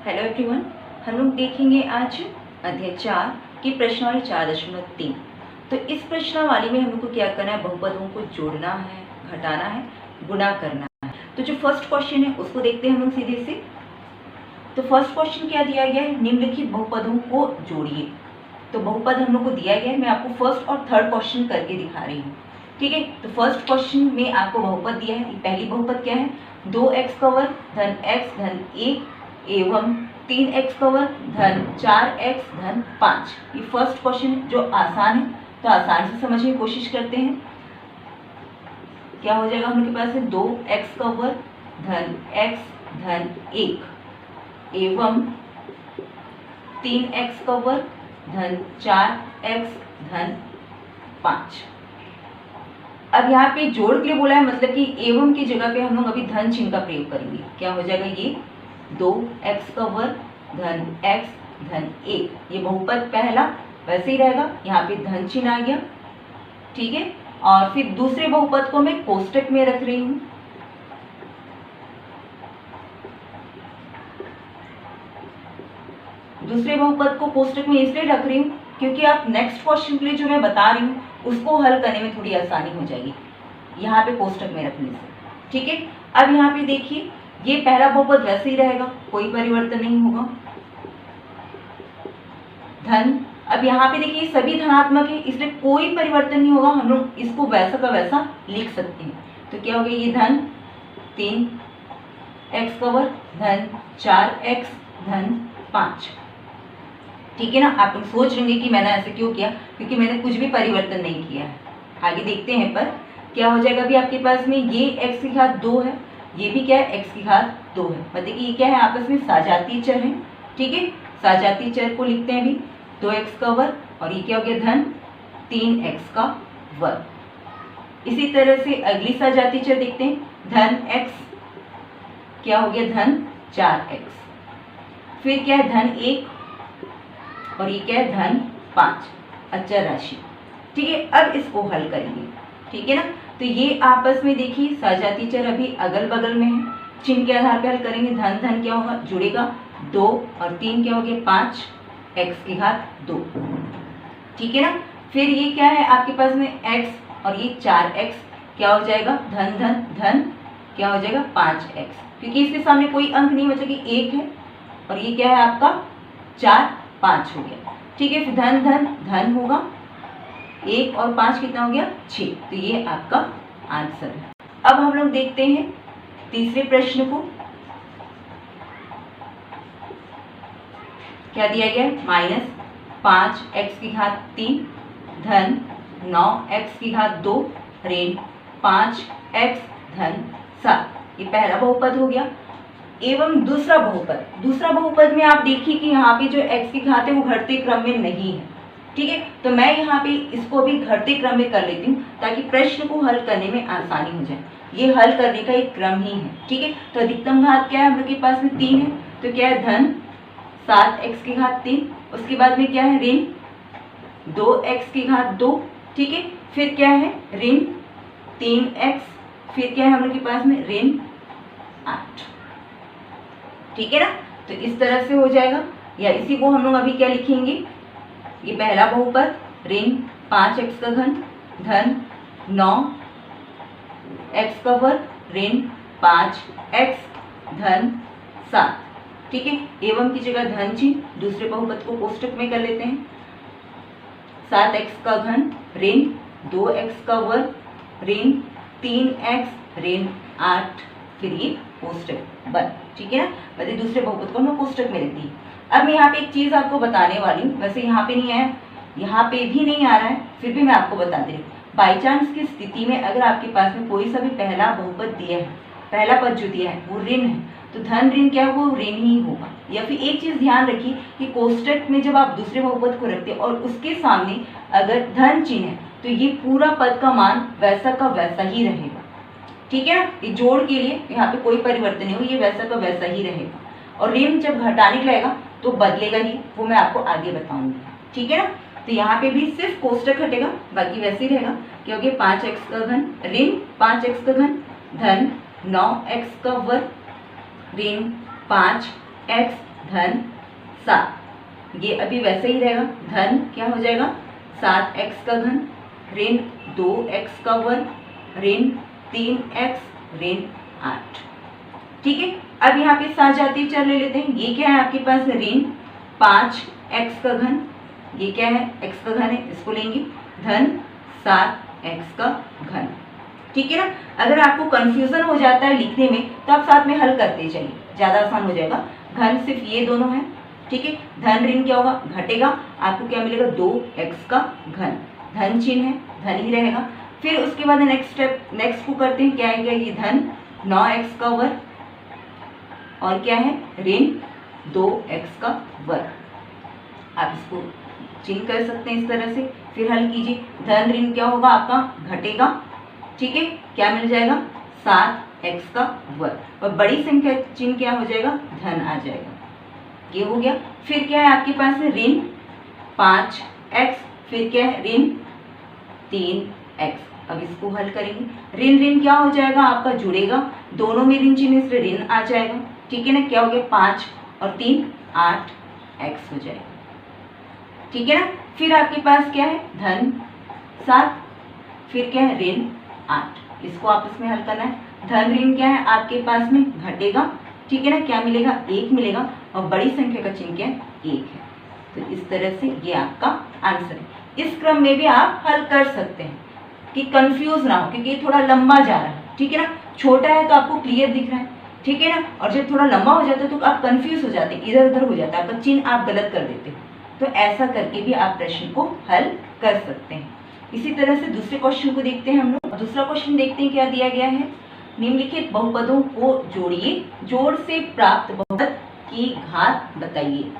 Hello everyone, हम लोग देखेंगे आज अध्याय 4 की प्रश्नावली 4.3। तो इस प्रश्नावली में हम लोग को क्या करना है, बहुपदों को जोड़ना है, घटाना है, गुणा करना है। तो जो फर्स्ट क्वेश्चन है उसको देखते हैं हम लोग सीधे से। तो फर्स्ट क्वेश्चन क्या दिया गया है, निम्नलिखित बहुपदों को जोड़िए। तो बहुपद हम लोग को दिया गया है, मैं आपको फर्स्ट और थर्ड क्वेश्चन करके दिखा रही हूँ। ठीक है, तो फर्स्ट क्वेश्चन में आपको बहुपद दिया है। पहली बहुपद क्या है, 2x का वर्ग धन x धन 1 एवं 3x का वर्ग धन 4x धन 5। ये फर्स्ट क्वेश्चन जो आसान है, तो आसान से समझने की कोशिश करते हैं। क्या हो जाएगा हम लोग के पास है 2x का वर्ग धन x धन 1 एवं 3x का वर्ग धन 4x धन 5। अब यहाँ पे जोड़ के लिए बोला है, मतलब कि एवं की जगह पे हम लोग अभी धन चिन्ह का प्रयोग करेंगे। क्या हो जाएगा, ये 2x का वर्ग धन x धन 1। ये बहुपद पहला वैसे ही रहेगा, यहाँ पे धन चिन्ह आ गया। ठीक है, और फिर दूसरे बहुपद को मैं कोष्टक में रख रही हूँ। दूसरे बहुपद को कोष्टक में इसलिए रख रही हूँ क्योंकि आप नेक्स्ट क्वेश्चन के लिए जो मैं बता रही हूँ उसको हल करने में थोड़ी आसानी हो जाएगी यहाँ पे कोष्टक में रखने से। ठीक है, अब यहाँ पे देखिए, ये पहला बहुपद वैसे ही रहेगा, कोई परिवर्तन नहीं होगा। धन, अब यहाँ पे देखिए सभी धनात्मक है इसलिए कोई परिवर्तन नहीं होगा, हम लोग इसको वैसा का वैसा लिख सकते हैं। तो क्या हो गया, ये धन 3x का वर्ग धन 4x धन 5। ठीक है ना, आप लोग सोच लेंगे कि मैंने ऐसे क्यों किया, क्योंकि मैंने कुछ भी परिवर्तन नहीं किया है। आगे देखते हैं पर क्या हो जाएगा। अभी आपके पास में ये x की घात 2 है, ये भी क्या है, x की घात 2 है। मतलब कि ये क्या है, आपस में सजातीय चर है। ठीक है, सजातीय चर को लिखते हैं अभी 2x का वर्ग, और ये क्या हो गया, धन 3x का वर्ग। इसी तरह से अगली सजातीय चर देखते हैं, धन x क्या हो गया, धन 4x। फिर क्या है, धन 1, और ये क्या है, धन 5, अचर राशि। ठीक है, अब इसको हल करेंगे। ठीक है ना, तो ये आपस में देखिए सजातीय चर अभी अगल बगल में है, चिन्ह के आधार पर हल करेंगे। धन धन क्या होगा, जुड़ेगा 2 और 3 क्या हो गया, 5, x की घात 2। ठीक है ना, फिर ये क्या है आपके पास में x, और ये 4x क्या हो जाएगा, धन धन धन क्या हो जाएगा, 5x, क्योंकि इसके सामने कोई अंक नहीं, मतलब कि 1 है, और ये क्या है आपका 4, 5 हो गया। ठीक है, फिर धन धन धन होगा, 1 और 5 कितना हो गया, 6। तो ये आपका आंसर है। अब हम लोग देखते हैं तीसरे प्रश्न को। क्या दिया गया है, -5x की घात 3 धन 9x की घात 2 ऋण 5x धन 7। ये पहला बहुपद हो गया। एवं दूसरा बहुपद में आप देखिए कि यहाँ पे जो x की घात है वो घटते क्रम में नहीं है। ठीक है, तो मैं यहाँ पे इसको भी घटते क्रम में कर लेती हूँ ताकि प्रश्न को हल करने में आसानी हो जाए। ये हल करने का एक क्रम ही है। ठीक है, तो अधिकतम घात क्या है, हम लोग के पास में 3 है, तो क्या है, धन 7x की घात 3, उसके बाद में क्या है, ऋण 2x की घात 2। ठीक है, फिर क्या है, ऋण 3x, फिर क्या है हम लोग के पास में, ऋण 8। ठीक है ना, तो इस तरह से हो जाएगा, या इसी को हम लोग अभी क्या लिखेंगे, ये पहला बहुपद ऋण 5x का घन धन 9x का वर्ग ऋण 5x धन 7। ठीक है, एवं की जगह धन चिन्ह, दूसरे बहुपद को कोष्टक में कर लेते हैं। 7x का घन ऋण 2x का वर्ग ऋण 3x ऋण 8, फिर ये कोष्टक बंद। ठीक है ना, वैसे दूसरे बहुपद को मैं कोष्टक में रखती हूँ। अब मैं यहाँ पे एक चीज आपको बताने वाली हूँ, वैसे यहाँ पे नहीं आया, यहाँ पे भी नहीं आ रहा है, फिर भी मैं आपको बता दे रही हूँ। बाई चांस की स्थिति में अगर आपके पास में कोई सा भी पहला बहुपद दिया है, पहला पद जो दिया है वो ऋण है, तो धन ऋण क्या है, वो ऋण ही होगा। या फिर एक चीज ध्यान रखिए कि कोष्टक में जब आप दूसरे बहुपद को रखते हैं और उसके सामने अगर धन चिन्ह है तो ये पूरा पद का मान वैसा का वैसा ही रहेगा। ठीक है ना, ये जोड़ के लिए यहाँ पे कोई परिवर्तन नहीं हो, ये वैसा का वैसा ही रहेगा। और ऋण जब घटाने लगेगा तो बदलेगा ही, वो मैं आपको आगे बताऊंगी। ठीक है ना, तो यहाँ पे भी सिर्फ कोष्टक घटेगा, बाकी वैसे ही रहेगा, क्योंकि 5x का घन ऋण 5x का घन धन 9x का वर्ग ऋण 5x धन 7, ये अभी वैसे ही रहेगा। धन क्या हो जाएगा 7x का घन ऋण 2x का वर्ग ऋण 3x ऋण 8। ठीक है, अब यहाँ पे सजातीय चर ले लेते हैं। ये क्या है आपके पास ऋण 5x का घन, ये क्या है x का घन है, इसको लेंगे धन 7x का घन। ठीक है ना, अगर आपको कंफ्यूजन हो जाता है लिखने में तो आप साथ में हल करते चलिए, ज़्यादा आसान हो जाएगा। घन सिर्फ ये दोनों है, ठीक है। धन ऋण क्या होगा, घटेगा, आपको क्या मिलेगा 2x का घन, धन चिन्ह है, धन ही रहेगा। फिर उसके बाद नेक्स्ट स्टेप, नेक्स्ट को करते हैं, क्या आएगा ये धन 9x का वर्ग और क्या है ऋण 2x का वर्ग। आप इसको चिन्ह कर सकते हैं इस तरह से, फिर हल कीजिए। धन ऋण क्या होगा आपका घटेगा, ठीक है, क्या मिल जाएगा 7x का वर्ग और बड़ी संख्या चिन्ह क्या हो जाएगा धन आ जाएगा, ये हो गया। फिर क्या है आपके पास ऋण 5x, फिर क्या है ऋण 3x। अब इसको हल करेंगे, ऋण ऋण क्या हो जाएगा आपका जुड़ेगा, दोनों में ऋण चिन्ह इसलिए ऋण आ जाएगा, ठीक है ना। क्या हो गया 5 और 3 8x हो जाएगा, ठीक है ना। फिर आपके पास क्या है धन 7, फिर क्या है ऋण 8, इसको आपस में हल करना है। धन ऋण क्या है आपके पास में घटेगा, ठीक है ना, क्या मिलेगा 1 मिलेगा और बड़ी संख्या का चिन्ह क्या है 1 है। तो इस तरह से ये आपका आंसर है। इस क्रम में भी आप हल कर सकते हैं कि कंफ्यूज ना हो, क्योंकि ये थोड़ा लंबा जा रहा है, ठीक है ना। छोटा है तो आपको क्लियर दिख रहा है, ठीक है ना, और जब थोड़ा लंबा हो जाता है तो आप कंफ्यूज हो जाते हैं, इधर उधर हो जाता है, आपका चिन्ह आप गलत कर देते हो। तो ऐसा करके भी आप प्रश्न को हल कर सकते हैं। इसी तरह से दूसरे क्वेश्चन को देखते हैं हम लोग। दूसरा क्वेश्चन देखते हैं क्या दिया गया है, निम्नलिखित बहुपदों को जोड़िए, जोड़ से प्राप्त बहुपद की घात बताइए,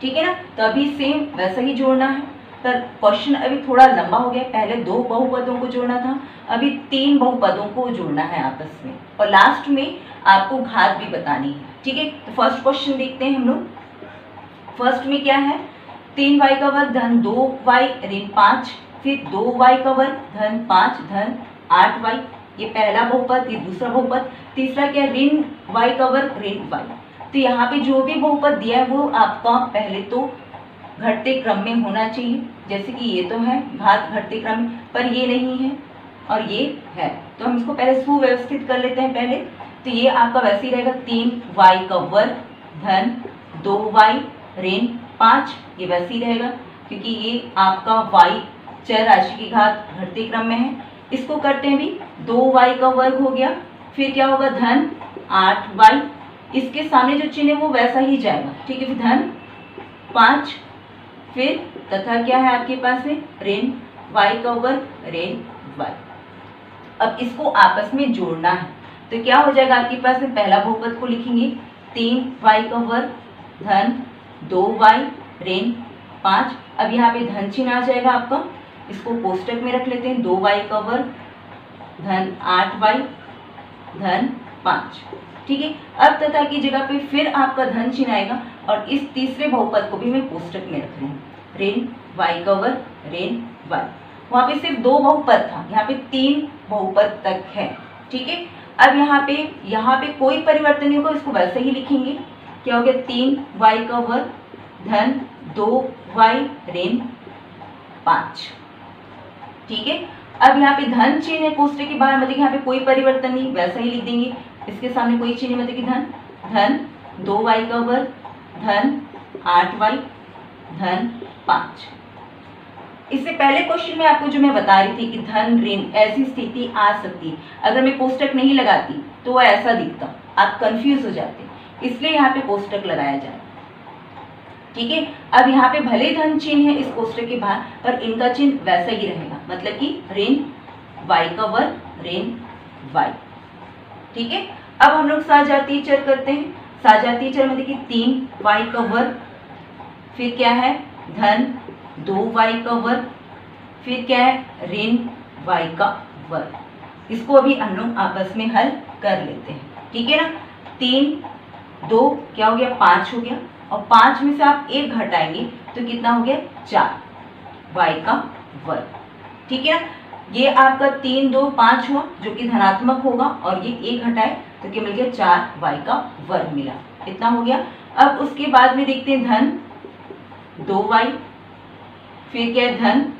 ठीक है ना। तो अभी सेम वैसा ही जोड़ना है, पर क्वेश्चन अभी थोड़ा लंबा हो गया। पहले 2 बहुपदों को जोड़ना था, अभी 3 बहुपदों को जोड़ना है आपस में, और लास्ट में आपको घात भी बतानी है, ठीक है। तो फर्स्ट क्वेश्चन देखते हैं हम लोग। फर्स्ट में क्या है 3y का वर्ग धन 2y ऋण 5, फिर 2y का वर्ग धन 5 धन 8y, ये पहला बहुपद, ये दूसरा बहुपद। तीसरा क्या है ऋण y का वर्ग ऋण y। तो यहाँ पे जो भी बहुपद दिया है वो आपका पहले तो घटते क्रम में होना चाहिए, जैसे कि ये तो है घात घटते क्रम में, पर ये नहीं है और ये है, तो हम इसको पहले सुव्यवस्थित कर लेते हैं पहले। तो ये आपका वैसे ही रहेगा 3y का वर्ग धन 2y ऋण 5, ये वैसे ही रहेगा क्योंकि ये आपका y चर राशि की घात घटते क्रम में है। इसको करते हैं भी 2y का वर्ग हो गया, फिर क्या होगा धन 8y, इसके सामने जो चिन्ह है वो वैसा ही जाएगा, ठीक है। फिर धन 5, फिर तथा क्या है आपके पास में ऋण y का वर्ग ऋण y। अब इसको आपस में जोड़ना है, तो क्या हो जाएगा आपके पास में पहला बहुपद को लिखेंगे 3y का वर्ग धन 2y ऋण 5। अब यहाँ पे धन चिन्ह आ जाएगा आपका, इसको कोष्टक में रख लेते हैं, 2y का वर्ग धन 8y धन 5, ठीक है। अब तथा की जगह पे फिर आपका धन चिन्ह आएगा और इस तीसरे बहुपद को भी मैं कोष्टक में रख रही हूँ, ऋण y का वर्ग ऋण y। वहाँ पे सिर्फ 2 बहुपद था, यहाँ पे 3 बहुपद तक है, ठीक है। अब यहाँ पे कोई परिवर्तन नहीं होगा, इसको वैसे ही लिखेंगे। क्या हो गया 3y का वर्ग धन 2y ऋण 5, ठीक है। अब यहाँ पे धन चिन्ह है कोष्टक के बाहर, मतलब यहाँ पे कोई परिवर्तन नहीं, वैसा ही लिख देंगे। इसके सामने कोई चिन्ह मतलब कि धन 2y का वर्ग धन 8y धन 5। इससे पहले क्वेश्चन में आपको जो मैं बता रही थी कि धन ऋण ऐसी स्थिति आ सकती है, अगर मैं कोष्टक नहीं लगाती तो वह ऐसा दिखता, आप कंफ्यूज हो जाते, इसलिए यहाँ पे कोष्टक लगाया जाए, ठीक है। अब यहाँ पे भले धन चिन्ह है इस कोष्टक के बाहर, पर इनका चिन्ह वैसा ही रहेगा, मतलब कि ऋण y का वर्ग ऋण y, ठीक है। अब हम लोग सजातीय चर करते हैं। सजातीय चर मतलब कि 3y का वर्ग, फिर क्या है धन 2y का वर्ग, फिर क्या है ऋण y का वर्ग। इसको अभी हम लोग आपस में हल कर लेते हैं, ठीक है ना। 3 2 क्या हो गया 5 हो गया, और 5 में से आप 1 घटाएंगे तो कितना हो गया 4 y का वर्ग, ठीक है ना। ये आपका 3 2 5 हुआ जो कि धनात्मक होगा, और ये 1 घटाए तो क्या मिल गया 4 y का वर्ग मिला। इतना हो गया। अब उसके बाद में देखते हैं धन 2y, फिर क्या है धन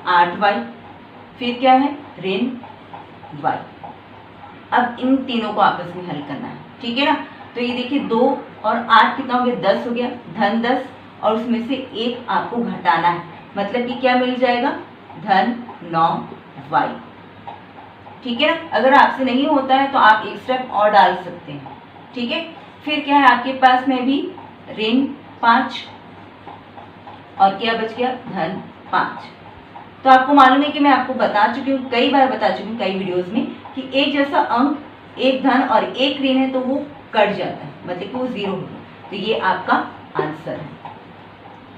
8y, फिर क्या है ऋण y। अब इन तीनों को आपस में हल करना है, ठीक है ना। तो ये देखिए 2 और 8 कितना हो गया, 10 हो गया, धन 10 और उसमें से 1 आपको घटाना है, मतलब कि क्या मिल जाएगा, धन 9y, ठीक है ना। अगर आपसे नहीं होता है तो आप एक स्टेप और डाल सकते हैं, ठीक है। फिर क्या है आपके पास में भी ऋण 5 और क्या बच गया, धन 5। तो आपको मालूम है कि मैं आपको बता चुकी हूँ, कई बार बता चुकी हूँ कई वीडियोस में, कि एक जैसा अंक, एक धन और एक ऋण है तो वो कट जाता है, मतलब कि वो 0 होगा। तो ये आपका आंसर है,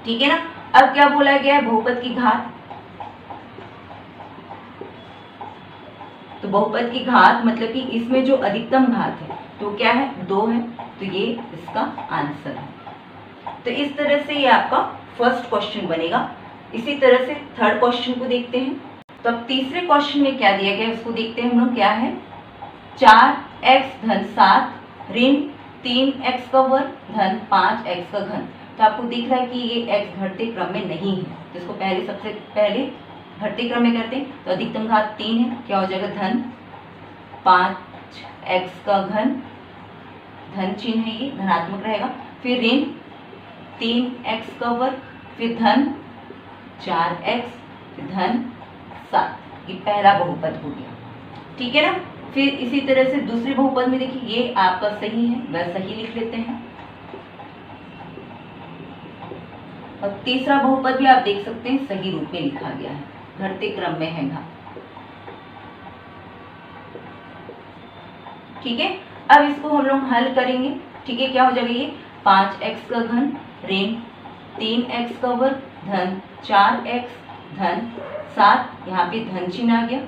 ठीक है ना। अब क्या बोला गया है, बहुपद की घात। तो बहुपद की घात मतलब कि इसमें जो अधिकतम घात है तो क्या है, 2 है, तो ये इसका आंसर है। तो इस तरह से ये आपका फर्स्ट क्वेश्चन बनेगा। इसी तरह से थर्ड क्वेश्चन को देखते हैं। तो अब तीसरे क्वेश्चन में क्या दिया गया है उसको देखते हैं हम लोग। क्या है, 4x धन 7 ऋण 3x का वर्ग धन 5x का घन। तो आपको दिख रहा है कि ये x घटते क्रम में नहीं है, तो इसको सबसे पहले घटते क्रम में करते हैं। तो अधिकतम घात 3 है, क्या हो जाएगा, धन 5x का घन, धन चिन्ह है ये धनात्मक रहेगा, फिर ऋण 3x का वर्ग, फिर धन 4x, फिर धन 7। ये पहला बहुपद हो गया, ठीक है ना। फिर इसी तरह से दूसरे बहुपद में देखिए, ये आपका सही है, वह सही लिख लेते हैं। और तीसरा बहुपद भी आप देख सकते हैं सही रूप में लिखा गया है, घटते क्रम में है घात, ठीक है। अब इसको हम लोग हल करेंगे, ठीक है। क्या हो जाएगा, ये 5x का घन ऋण 3x का वर्ग धन 4x धन 7, यहाँ पे धन चिन्ह आ गया।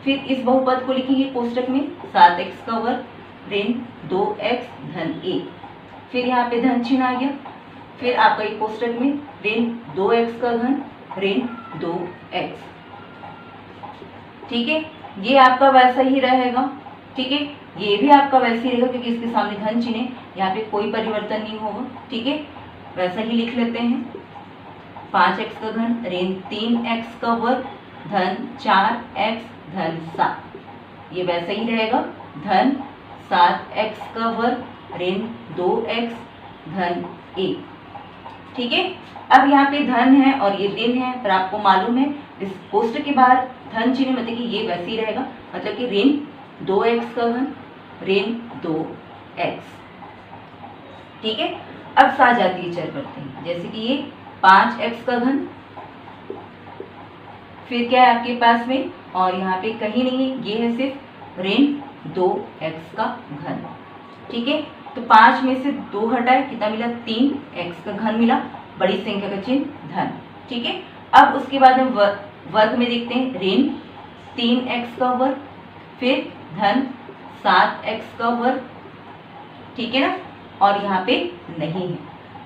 फिर इस बहुपद को लिखेंगे कोष्टक में, 7x का वर्ग ऋण 2x धन 1, फिर यहाँ पे धन चिन्ह आ गया। फिर आपका एक कोष्टक में ऋण 2x का घन ऋण 2x, ठीक है। ये आपका वैसा ही रहेगा, ठीक है। ये भी आपका वैसे ही रहेगा क्योंकि इसके सामने धन चिन्ह है, यहाँ पे कोई परिवर्तन नहीं होगा, ठीक है। वैसा ही लिख लेते हैं, 5x का घन ऋण 3x का वर्ग धन 4x धन 7, ये वैसा ही रहेगा, धन 7x का वर्ग ऋण 2x धन 1, ठीक है। अब यहाँ पे धन है और ये ऋण है, पर आपको मालूम है इस कोष्टक के बाहर धन चिन्ह मतलब कि ये वैसे ही रहेगा, मतलब कि ऋण 2x का घन ऋण 2x, ठीक है। अब सजातीय चर करते हैं, जैसे कि ये 5x का घन, फिर क्या है आपके पास में, और यहाँ पे कहीं नहीं है, ये है सिर्फ ऋण 2x का घन, ठीक है। तो 5 में से 2 हटाए, कितना मिला, 3x का घन मिला, बड़ी संख्या का चिन्ह धन, ठीक है। अब उसके बाद में वर्ग में देखते हैं, ऋण 3x का वर्ग, फिर धन 7x का वर्ग, ठीक है ना, और यहाँ पे नहीं है।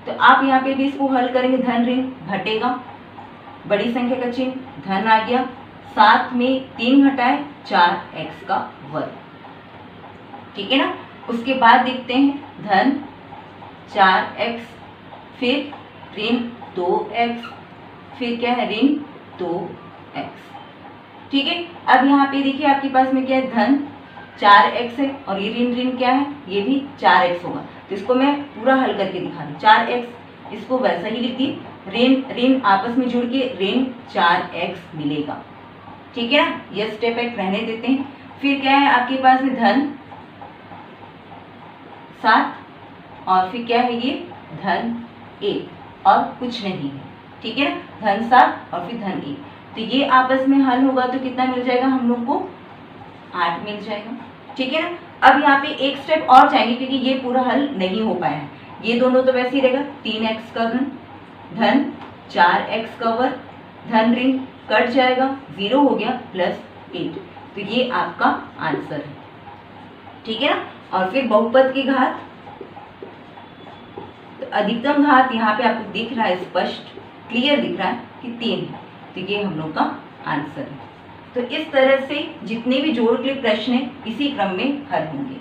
तो आप यहाँ पे भी इसको हल करेंगे, धन ऋण घटेगा, बड़ी संख्या का चिन्ह धन आ गया, 7 में 3 घटाए 4x का वर्ग, ठीक है ना। उसके बाद देखते हैं धन 4x, फिर ऋण 2x, फिर क्या है ऋण 2x, ठीक है। अब यहाँ पे देखिए आपके पास में क्या है, धन 4x है और ये ऋण ऋण क्या है, ये भी 4x होगा। तो इसको मैं पूरा हल करके दिखा दूँ, 4x इसको वैसा ही लिख दी, ऋण ऋण आपस में जुड़ के ऋण 4x मिलेगा, ठीक है ना। यह स्टेप एक रहने देते हैं। फिर क्या है आपके पास में धन 7 और फिर क्या है ये धन 1 और कुछ नहीं है, ठीक है ना, धन 7 और फिर धन 1। तो ये आपस में हल होगा तो कितना मिल जाएगा हम लोग को, 8 मिल जाएगा, ठीक है ना। अब यहाँ पे एक स्टेप और जाएंगे क्योंकि ये पूरा हल नहीं हो पाया है, ये दोनों तो वैसे ही रहेगा, 3x का घन धन 4x का वर्ग, धन ऋण कट जाएगा, 0 हो गया, प्लस 8। तो ये आपका आंसर है, ठीक है ना। और फिर बहुपद की घात, तो अधिकतम घात यहाँ पे आपको दिख रहा है, स्पष्ट क्लियर दिख रहा है कि 3 है, तो ये हम लोग का आंसर है। तो इस तरह से जितने भी जोड़ के प्रश्न है इसी क्रम में हल होंगे।